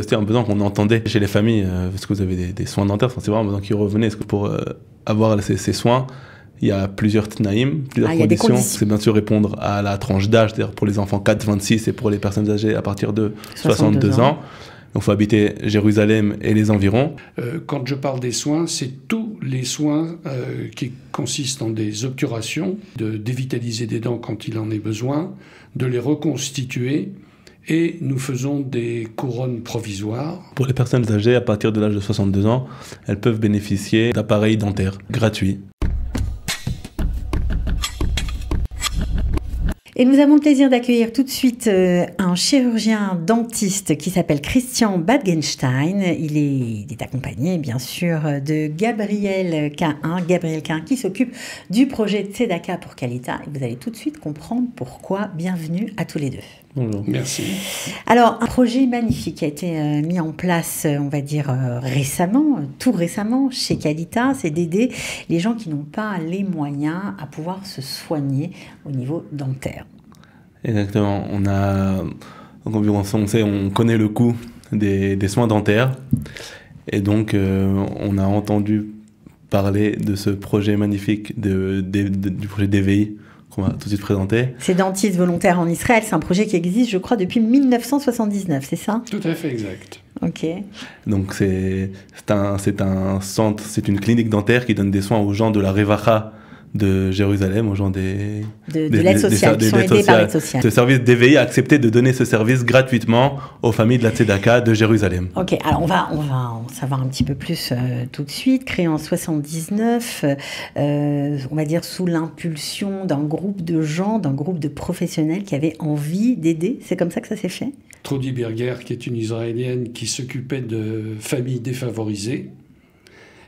c'était aussi un besoin qu'on entendait chez les familles, parce que vous avez des soins dentaires, c'est vraiment un besoin qui revenait. Parce que pour avoir ces soins, il y a plusieurs tnaïm, plusieurs conditions. C'est bien sûr répondre à la tranche d'âge, c'est-à-dire pour les enfants 4-26 et pour les personnes âgées à partir de 62 ans. Donc il faut habiter Jérusalem et les environs. Quand je parle des soins, c'est tous les soins qui consistent en des obturations, de dévitaliser des dents quand il en est besoin, de les reconstituer, et nous faisons des couronnes provisoires. Pour les personnes âgées à partir de l'âge de 62 ans, elles peuvent bénéficier d'appareils dentaires gratuits. Et nous avons le plaisir d'accueillir tout de suite un chirurgien dentiste qui s'appelle Christian Badgenstein. Il est accompagné, bien sûr, de Gabriel Cahin, qui s'occupe du projet de Tzedaka pour Qualita. Et vous allez tout de suite comprendre pourquoi. Bienvenue à tous les deux. Bonjour. Merci. Alors, un projet magnifique qui a été mis en place, on va dire, tout récemment, chez Qualita, c'est d'aider les gens qui n'ont pas les moyens à pouvoir se soigner au niveau dentaire. Exactement. On connaît le coût des soins dentaires. Et donc, on a entendu parler de ce projet magnifique du projet DVI qu'on va tout de suite présenter. C'est Dentistes Volontaires en Israël. C'est un projet qui existe, je crois, depuis 1979, c'est ça ? Tout à fait exact. Ok. Donc, c'est un centre, c'est une clinique dentaire qui donne des soins aux gens de la Revacha de Jérusalem, aux gens de l'aide sociale, qui sont aidés par l'aide sociale. Ce service DVI a accepté de donner ce service gratuitement aux familles de la Tzedaka de Jérusalem. Ok, alors on va en savoir un petit peu plus tout de suite. Créé en 79, on va dire sous l'impulsion d'un groupe de gens, d'un groupe de professionnels qui avaient envie d'aider. C'est comme ça que ça s'est fait ? Trudi Berger, qui est une Israélienne qui s'occupait de familles défavorisées,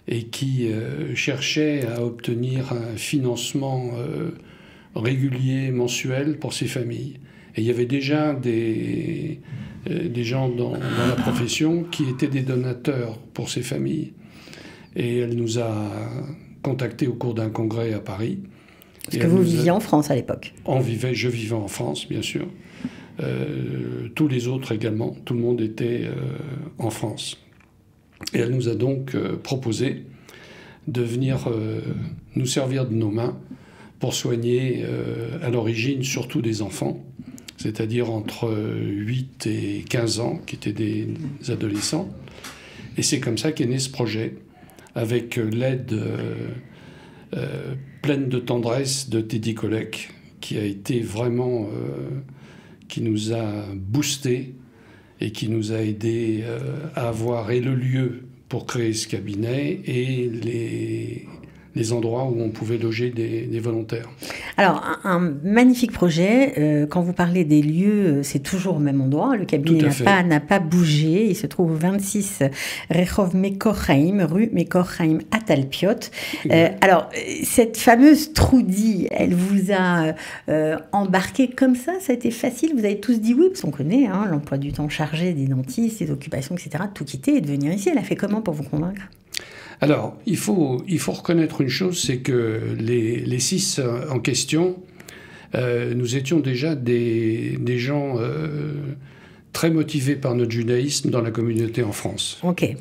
et qui cherchait à obtenir un financement régulier, mensuel pour ces familles. Et il y avait déjà des gens dans la profession qui étaient des donateurs pour ces familles. Et elle nous a contactés au cours d'un congrès à Paris. Parce que vous viviez en France à l'époque. Je vivais en France, bien sûr. Tous les autres également. Tout le monde était en France. Et elle nous a donc proposé de venir nous servir de nos mains pour soigner à l'origine surtout des enfants, c'est-à-dire entre 8 et 15 ans, qui étaient des adolescents. Et c'est comme ça qu'est né ce projet, avec l'aide pleine de tendresse de Teddy Kollek, qui a été vraiment... qui nous a boosté et qui nous a aidé à avoir le lieu pour créer ce cabinet et les endroits où on pouvait loger des volontaires. Alors, un magnifique projet. Quand vous parlez des lieux, c'est toujours au même endroit. Le cabinet n'a pas bougé. Il se trouve au 26 Rehov Mekor Chaim, rue Mekor Chaim à Talpiot. Alors, cette fameuse Trudi, elle vous a embarqué comme ça a été facile? Vous avez tous dit oui, parce qu'on connaît l'emploi du temps chargé des dentistes, des occupations, etc. Tout quitter et de venir ici. Elle a fait comment pour vous convaincre? Alors, il faut reconnaître une chose, c'est que les 6 en question, nous étions déjà des gens très motivés par notre judaïsme dans la communauté en France. Ok.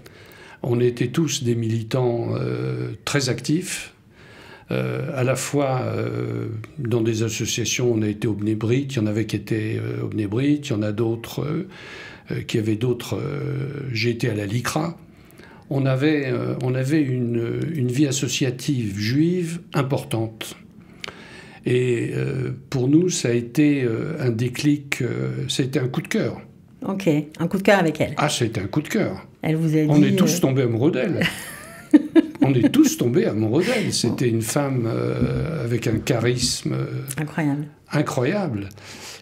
On était tous des militants très actifs, à la fois dans des associations. On a été au Bnei Brit, il y en avait qui étaient au Bnei Brit, il y en a d'autres qui avaient d'autres... j'ai été à la LICRA. On avait une vie associative juive importante. Et pour nous, ça a été un déclic, ça a été un coup de cœur. Ok, un coup de cœur avec elle. Ah, ça a été un coup de cœur. Elle vous a dit... On est tous tombés amoureux d'elle. On est tous tombés amoureux d'elle. C'était une femme avec un charisme... incroyable.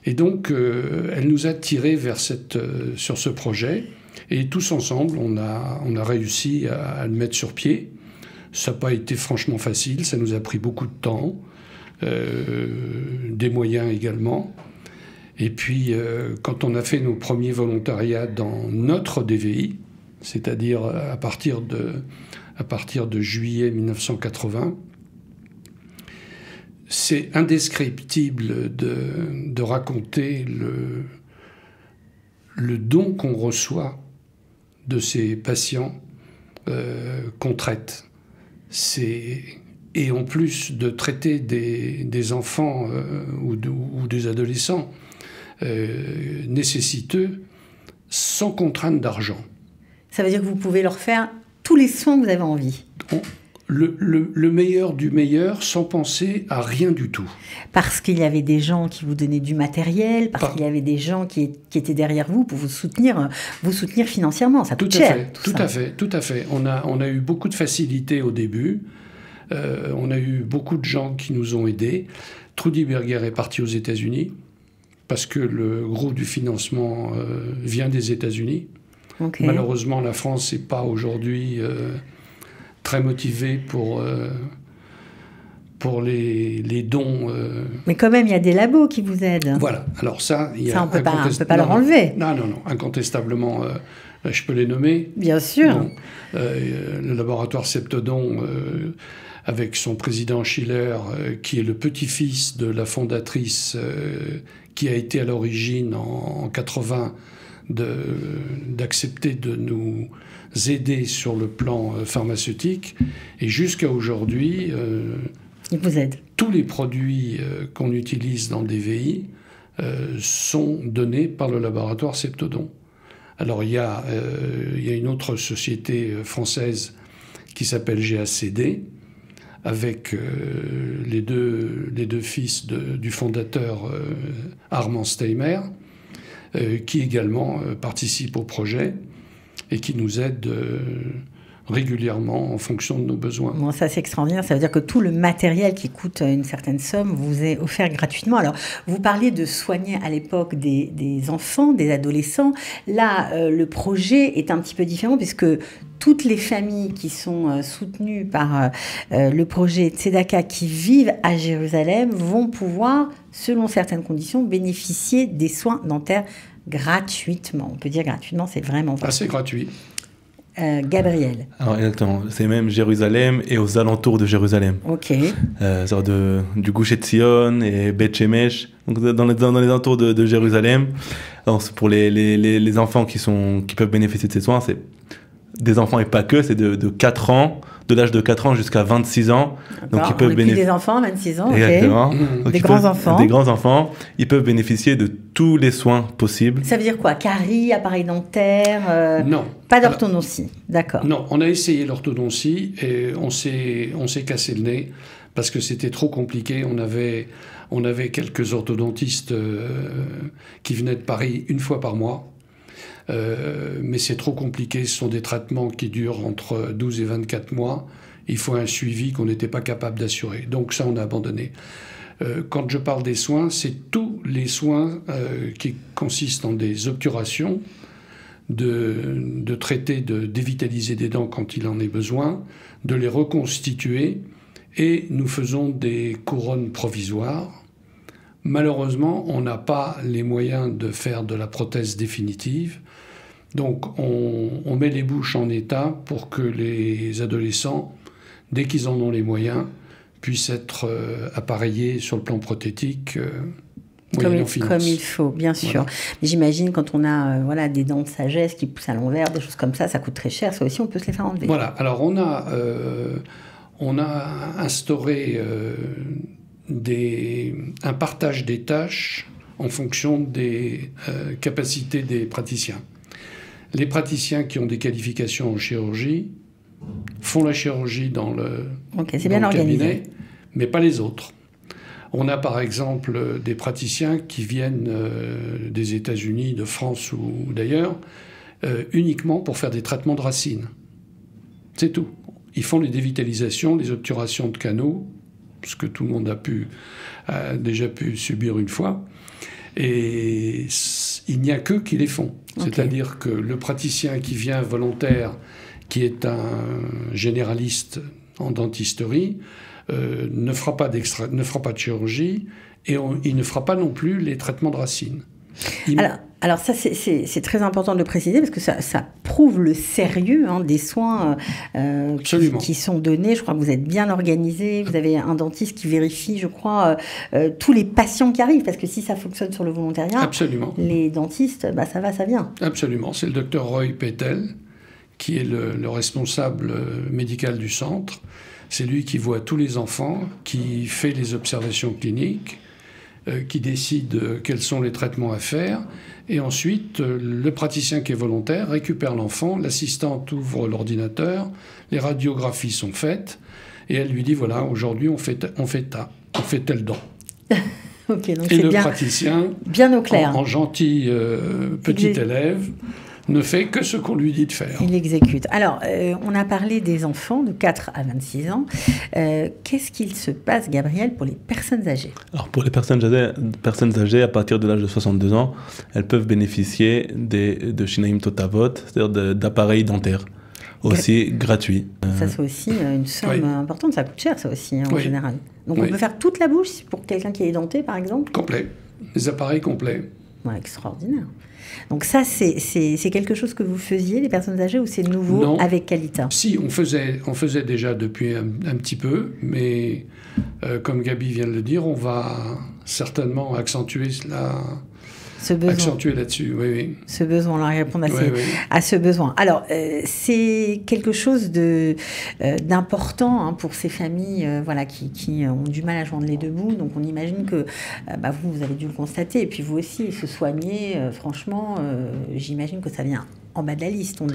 Et donc, elle nous a tirés sur ce projet. Et tous ensemble, on a réussi à le mettre sur pied. Ça n'a pas été franchement facile, ça nous a pris beaucoup de temps, des moyens également. Et puis, quand on a fait nos premiers volontariats dans notre DVI, c'est-à-dire à partir de juillet 1980, c'est indescriptible de raconter le don qu'on reçoit de ces patients qu'on traite. Et en plus de traiter des enfants ou des adolescents nécessiteux sans contrainte d'argent. Ça veut dire que vous pouvez leur faire tous les soins que vous avez envie. Le meilleur du meilleur sans penser à rien du tout. Parce qu'il y avait des gens qui vous donnaient du matériel, qu'il y avait des gens qui étaient derrière vous pour vous soutenir financièrement. Ça coûte cher. Tout à fait. On a eu beaucoup de facilité au début. On a eu beaucoup de gens qui nous ont aidés. Trudy Berger est partie aux États-Unis parce que le gros du financement vient des États-Unis. Okay. Malheureusement, la France n'est pas aujourd'hui très motivée pour les dons. Mais quand même, il y a des labos qui vous aident. Voilà. Alors ça, on peut pas leur enlever. Non. Incontestablement, je peux les nommer. Bien sûr. Bon, le laboratoire Septodon, avec son président Schiller, qui est le petit-fils de la fondatrice, qui a été à l'origine en 80 d'accepter de nous aider sur le plan pharmaceutique. Et jusqu'à aujourd'hui, il vous aide. Tous les produits qu'on utilise dans le DVI sont donnés par le laboratoire Septodon. Alors il y a une autre société française qui s'appelle GACD, avec les deux fils du fondateur Armand Steimer, qui également participe au projet et qui nous aide régulièrement en fonction de nos besoins. Bon, ça c'est extraordinaire, ça veut dire que tout le matériel qui coûte une certaine somme vous est offert gratuitement. Alors, vous parliez de soigner à l'époque des enfants, des adolescents. Là, le projet est un petit peu différent puisque toutes les familles qui sont soutenues par le projet Tzedaka qui vivent à Jérusalem vont pouvoir, selon certaines conditions, bénéficier des soins dentaires gratuitement. On peut dire gratuitement, c'est vraiment vrai. C'est gratuit. Gabriel. Alors exactement, c'est même Jérusalem et aux alentours de Jérusalem. Ok. Du Gush Etzion et Beth Shemesh, donc dans les alentours de Jérusalem. Alors, pour les enfants qui peuvent bénéficier de ces soins, c'est des enfants et pas que, c'est de 4 ans, de l'âge de 4 ans jusqu'à 26 ans. Donc ils peuvent bénéficier des enfants, 26 ans, exactement. Okay. Des grands-enfants. Des grands-enfants, ils peuvent bénéficier de tous les soins possibles. Ça veut dire quoi? Caries, appareil dentaire Non. Pas d'orthodontie, d'accord. Non, on a essayé l'orthodontie et on s'est cassé le nez parce que c'était trop compliqué. On avait quelques orthodontistes qui venaient de Paris une fois par mois. Mais c'est trop compliqué, ce sont des traitements qui durent entre 12 et 24 mois. Il faut un suivi qu'on n'était pas capable d'assurer. Donc ça, on a abandonné. Quand je parle des soins, c'est tous les soins qui consistent en des obturations, de traiter, de dévitaliser des dents quand il en est besoin, de les reconstituer, et nous faisons des couronnes provisoires. Malheureusement, on n'a pas les moyens de faire de la prothèse définitive. Donc, on met les bouches en état pour que les adolescents, dès qu'ils en ont les moyens, puissent être appareillés sur le plan prothétique comme il faut, bien sûr. Voilà. Mais j'imagine quand on a des dents de sagesse qui poussent à l'envers, des choses comme ça coûte très cher. Ça aussi, on peut se les faire enlever. Voilà. Alors, on a instauré un partage des tâches en fonction des capacités des praticiens. Les praticiens qui ont des qualifications en chirurgie font la chirurgie dans le cabinet, mais pas les autres. On a par exemple des praticiens qui viennent des États-Unis, de France ou d'ailleurs, uniquement pour faire des traitements de racines. C'est tout. Ils font les dévitalisations, les obturations de canaux, ce que tout le monde a déjà pu subir une fois. Et il n'y a qu'eux qui les font. Okay. C'est-à-dire que le praticien qui vient volontaire, qui est un généraliste en dentisterie, ne fera pas de chirurgie et il ne fera pas non plus les traitements de racines. Alors ça, c'est très important de le préciser parce que ça prouve le sérieux des soins qui sont donnés. Je crois que vous êtes bien organisé. Vous avez un dentiste qui vérifie, je crois, tous les patients qui arrivent. Parce que si ça fonctionne sur le volontariat, absolument, les dentistes, ça va, ça vient. Absolument. C'est le docteur Roy Petel qui est le responsable médical du centre. C'est lui qui voit tous les enfants, qui fait les observations cliniques, qui décide quels sont les traitements à faire. Et ensuite, le praticien qui est volontaire récupère l'enfant, l'assistante ouvre l'ordinateur, les radiographies sont faites, et elle lui dit, voilà, aujourd'hui on fait telle dent. Okay, donc et le praticien, bien au clair. En gentil petit élève, ne fait que ce qu'on lui dit de faire. Il exécute. Alors, on a parlé des enfants de 4 à 26 ans. Qu'est-ce qu'il se passe, Gabriel, pour les personnes âgées? Alors, pour les personnes âgées, à partir de l'âge de 62 ans, elles peuvent bénéficier de Shinaim Totavot, c'est-à-dire d'appareils dentaires, aussi gratuits. Ça, c'est aussi une somme importante. Ça coûte cher, ça aussi, en général. Donc, on peut faire toute la bouche pour quelqu'un qui est denté, par exemple? Complet. Les appareils complets. Ouais, extraordinaire. Donc ça, c'est quelque chose que vous faisiez, les personnes âgées, ou c'est nouveau? Non. Avec Qualita? Si, on faisait déjà depuis un petit peu, mais comme Gabi vient de le dire, on va certainement accentuer là-dessus, oui. Ce besoin, on va répondre à ce besoin. Alors, c'est quelque chose d'important pour ces familles qui ont du mal à joindre les deux bouts. Donc, on imagine que vous avez dû le constater. Et puis, vous aussi, se soigner, franchement, j'imagine que ça vient en bas de la liste. On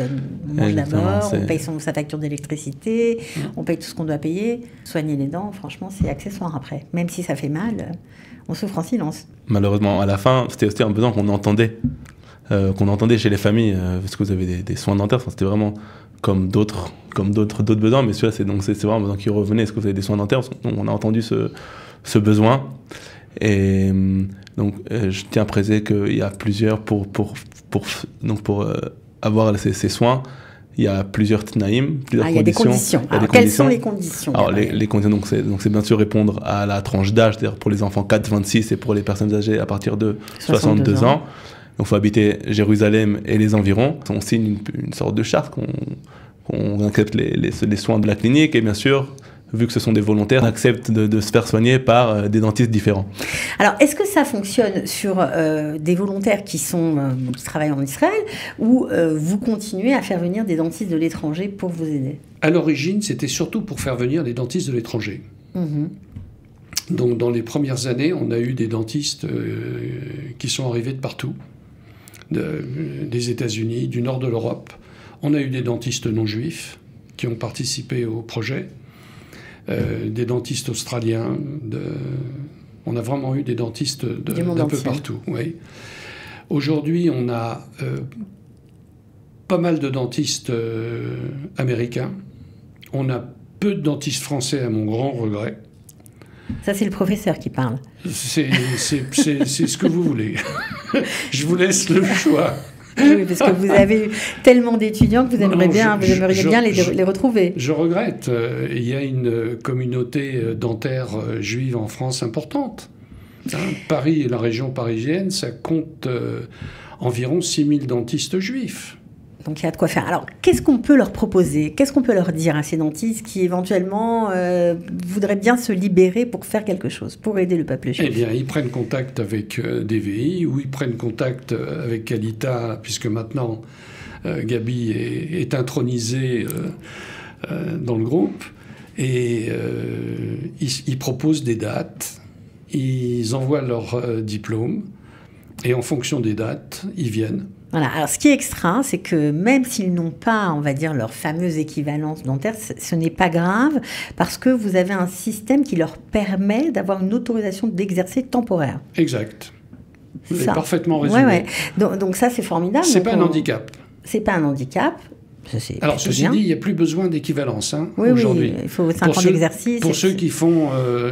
mange d'abord, on paye sa facture d'électricité, on paye tout ce qu'on doit payer. Soigner les dents, franchement, c'est accessoire après. Même si ça fait mal, on souffre en silence. Malheureusement, à la fin, c'était aussi un besoin qu'on entendait chez les familles, parce que vous avez des soins dentaires. C'était vraiment comme d'autres besoins, mais celui-là, c'est vraiment un besoin qui revenait. Est-ce que vous avez des soins dentaires? Donc, on a entendu ce besoin. Et donc, je tiens à préciser qu'il y a plusieurs pour avoir ces soins. Il y a plusieurs tnaïm, plusieurs conditions. Il y a des conditions. Alors, quelles sont les conditions? Alors, les conditions, c'est bien sûr répondre à la tranche d'âge, c'est-à-dire pour les enfants 4-26 et pour les personnes âgées à partir de 62 ans. Donc, il faut habiter Jérusalem et les environs. On signe une sorte de charte qu'on accepte les soins de la clinique et bien sûr, vu que ce sont des volontaires, on accepte de se faire soigner par des dentistes différents. Alors, est-ce que ça fonctionne sur des volontaires qui travaillent en Israël ou vous continuez à faire venir des dentistes de l'étranger pour vous aider? À l'origine, c'était surtout pour faire venir des dentistes de l'étranger. Donc, dans les premières années, on a eu des dentistes qui sont arrivés de partout, des États-Unis, du nord de l'Europe. On a eu des dentistes non juifs qui ont participé au projet. Des dentistes australiens, on a vraiment eu des dentistes d'un peu partout. Oui. Aujourd'hui, on a pas mal de dentistes américains. On a peu de dentistes français, à mon grand regret. Ça, c'est le professeur qui parle. C'est ce que vous voulez. Je vous laisse le choix. Oui, parce que vous avez eu tellement d'étudiants que vous aimeriez bien les retrouver. Je regrette. Il y a une communauté dentaire juive en France importante. Paris et la région parisienne, ça compte environ 6000 dentistes juifs. Donc il y a de quoi faire. Alors, qu'est-ce qu'on peut leur proposer? Qu'est-ce qu'on peut leur dire à ces dentistes qui, éventuellement, voudraient bien se libérer pour faire quelque chose, pour aider le peuple juif? Eh bien, ils prennent contact avec DVI ou ils prennent contact avec Qualita, puisque maintenant, Gabi est intronisée dans le groupe. Et ils proposent des dates, ils envoient leur diplôme, et en fonction des dates, ils viennent. Voilà. Alors, ce qui est extra, c'est que même s'ils n'ont pas, on va dire, leur fameuse équivalence dentaire, ce n'est pas grave parce que vous avez un système qui leur permet d'avoir une autorisation d'exercer temporaire. Exact. Vous avez parfaitement résumé. Ouais. Donc ça, c'est formidable. C'est pas un handicap. C'est pas un handicap. Alors, ceci dit, il n'y a plus besoin d'équivalence aujourd'hui. Oui, il faut 5 ans d'exercice. Pour ceux qui font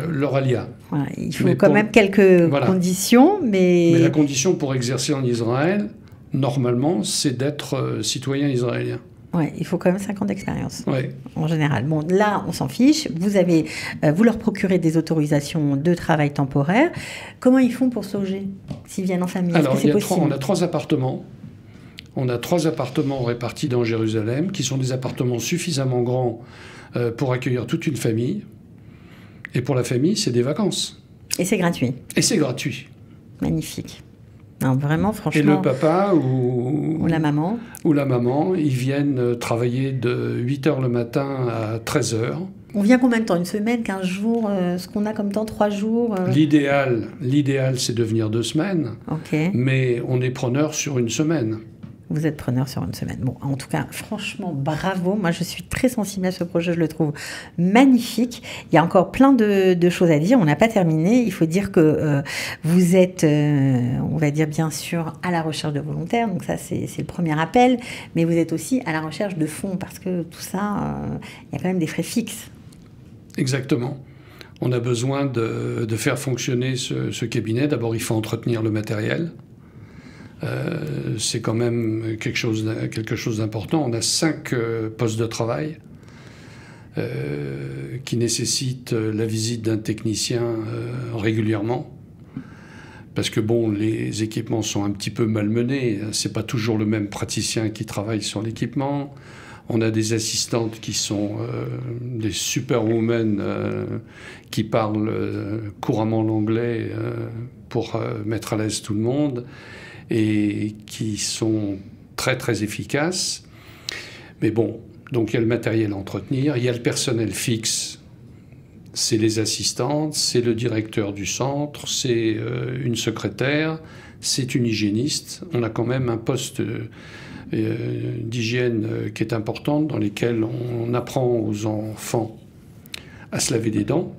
l'Oralia. Voilà, il faut quand même quelques conditions. Mais la condition pour exercer en Israël, normalement, c'est d'être citoyen israélien. Oui, il faut quand même 5 ans d'expérience, ouais. En général. Bon, là, on s'en fiche. Vous leur procurez des autorisations de travail temporaire. Comment ils font pour se loger s'ils viennent en famille? Alors, on a 3 appartements. On a 3 appartements répartis dans Jérusalem, qui sont des appartements suffisamment grands pour accueillir toute une famille. Et pour la famille, c'est des vacances. Et c'est gratuit. Et c'est gratuit. Magnifique. Non, vraiment, franchement. Et le papa ou la maman. Ou la maman, ils viennent travailler de 8h le matin à 13h. On vient combien de temps? Une semaine, 15 jours? Ce qu'on a comme temps, 3 jours? L'idéal, c'est de venir 2 semaines. Okay. Mais on est preneur sur une semaine. Vous êtes preneur sur une semaine. Bon, en tout cas, franchement, bravo. Moi, je suis très sensible à ce projet. Je le trouve magnifique. Il y a encore plein de choses à dire. On n'a pas terminé. Il faut dire que vous êtes, on va dire bien sûr, à la recherche de volontaires. Donc ça, c'est le premier appel. Mais vous êtes aussi à la recherche de fonds parce que tout ça, il y a quand même des frais fixes. Exactement. On a besoin de faire fonctionner ce cabinet. D'abord, il faut entretenir le matériel. C'est quand même quelque chose d'important. On a 5 postes de travail qui nécessitent la visite d'un technicien régulièrement. Parce que bon, les équipements sont un petit peu malmenés. C'est pas toujours le même praticien qui travaille sur l'équipement. On a des assistantes qui sont des superwomen qui parlent couramment l'anglais pour mettre à l'aise tout le monde et qui sont très très efficaces. Mais bon, donc il y a le matériel à entretenir, il y a le personnel fixe, c'est les assistantes, c'est le directeur du centre, c'est une secrétaire, c'est une hygiéniste. On a quand même un poste d'hygiène qui est important, dans lesquels on apprend aux enfants à se laver les dents.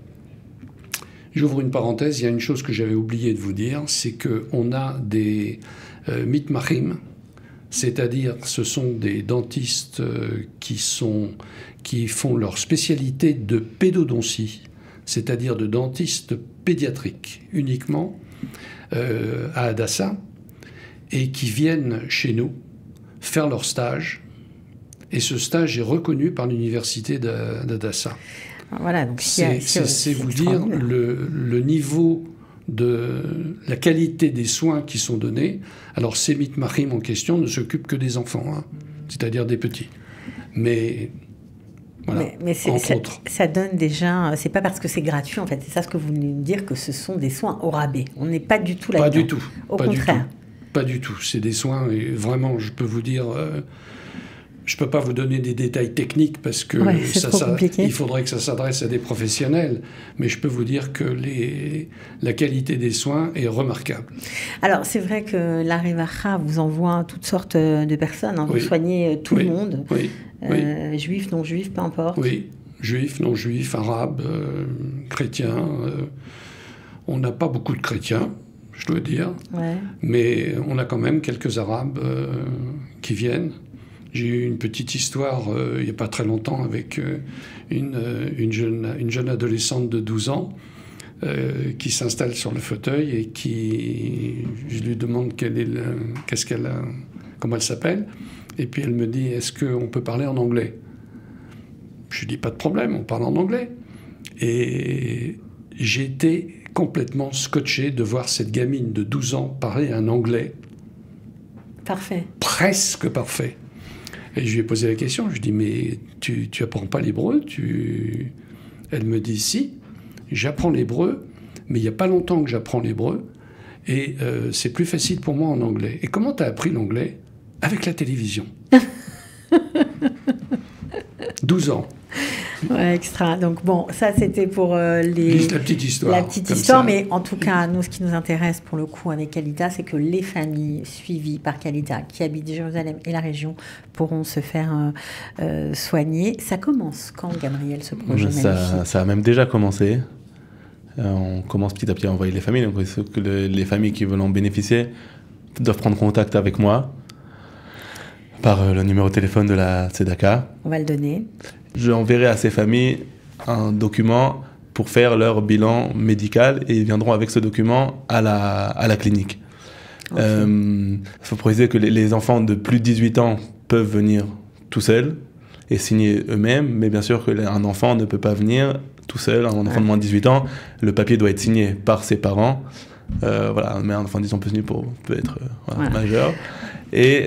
J'ouvre une parenthèse, il y a une chose que j'avais oublié de vous dire, c'est qu'on a des mitmachim, c'est-à-dire ce sont des dentistes qui font leur spécialité de pédodontie, c'est-à-dire de dentistes pédiatriques uniquement à Hadassah, et qui viennent chez nous faire leur stage. Et ce stage est reconnu par l'université d'Hadassah. Voilà, donc c'est vous dire le niveau de la qualité des soins qui sont donnés. Alors ces mitmachim en question ne s'occupent que des enfants, hein, c'est-à-dire des petits. Mais voilà, mais ça donne déjà... C'est pas parce que c'est gratuit, en fait. C'est ça ce que vous venez de dire, que ce sont des soins au rabais. On n'est pas du tout là-dedans. Pas du tout. Au contraire. Pas du tout. C'est des soins, et vraiment, je peux vous dire... je ne peux pas vous donner des détails techniques parce que il faudrait que ça s'adresse à des professionnels, mais je peux vous dire que la qualité des soins est remarquable. Alors, c'est vrai que la Revacha vous envoie toutes sortes de personnes. Hein, vous soignez tout le monde, juifs, non-juifs, peu importe. Oui, juifs, non-juifs, arabes, chrétiens. On n'a pas beaucoup de chrétiens, je dois dire, mais on a quand même quelques arabes qui viennent. J'ai eu une petite histoire il n'y a pas très longtemps avec une jeune adolescente de 12 ans qui s'installe sur le fauteuil et je lui demande comment elle s'appelle, et puis elle me dit « Est-ce qu'on peut parler en anglais ?» Je lui dis « Pas de problème, on parle en anglais. » Et j'ai été complètement scotché de voir cette gamine de 12 ans parler un anglais. Parfait. Presque parfait. Et je lui ai posé la question, je lui ai dit, mais tu apprends pas l'hébreu? Elle me dit, si, j'apprends l'hébreu, mais il n'y a pas longtemps que j'apprends l'hébreu, et c'est plus facile pour moi en anglais. Et comment tu as appris l'anglais? Avec la télévision. 12 ans. Ouais, extra. Donc bon, ça c'était pour la petite histoire. La petite histoire, mais en tout cas, nous, ce qui nous intéresse pour le coup avec Kalita, c'est que les familles suivies par Kalita qui habitent Jérusalem et la région pourront se faire soigner. Ça commence quand, Gabriel, ce projet? Ça a même déjà commencé. On commence petit à petit à envoyer les familles. Donc, les familles qui veulent en bénéficier doivent prendre contact avec moi par le numéro de téléphone de la Tzedaka. On va le donner. J'enverrai à ces familles un document pour faire leur bilan médical et ils viendront avec ce document à la clinique. Il faut préciser que les enfants de plus de 18 ans peuvent venir tout seuls et signer eux-mêmes, mais bien sûr qu'un enfant ne peut pas venir tout seul. Un enfant de moins de 18 ans, le papier doit être signé par ses parents. Mais un enfant de 10 ans peut être majeur. Et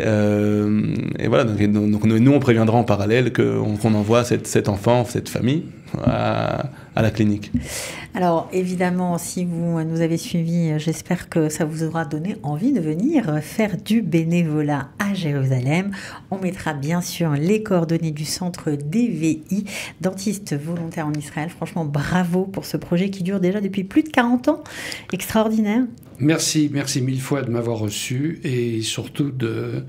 voilà, donc nous on préviendra en parallèle qu'on envoie cet enfant, cette famille, à la clinique. Alors évidemment, si vous nous avez suivis, j'espère que ça vous aura donné envie de venir faire du bénévolat à Jérusalem. On mettra bien sûr les coordonnées du centre DVI, dentiste volontaire en Israël. Franchement, bravo pour ce projet qui dure déjà depuis plus de 40 ans. Extraordinaire. Merci mille fois de m'avoir reçu et surtout de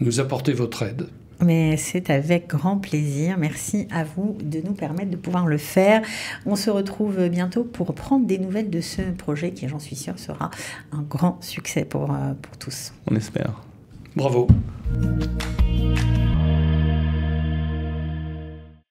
nous apporter votre aide. Mais c'est avec grand plaisir. Merci à vous de nous permettre de pouvoir le faire. On se retrouve bientôt pour prendre des nouvelles de ce projet qui, j'en suis sûre, sera un grand succès pour tous. On espère. Bravo.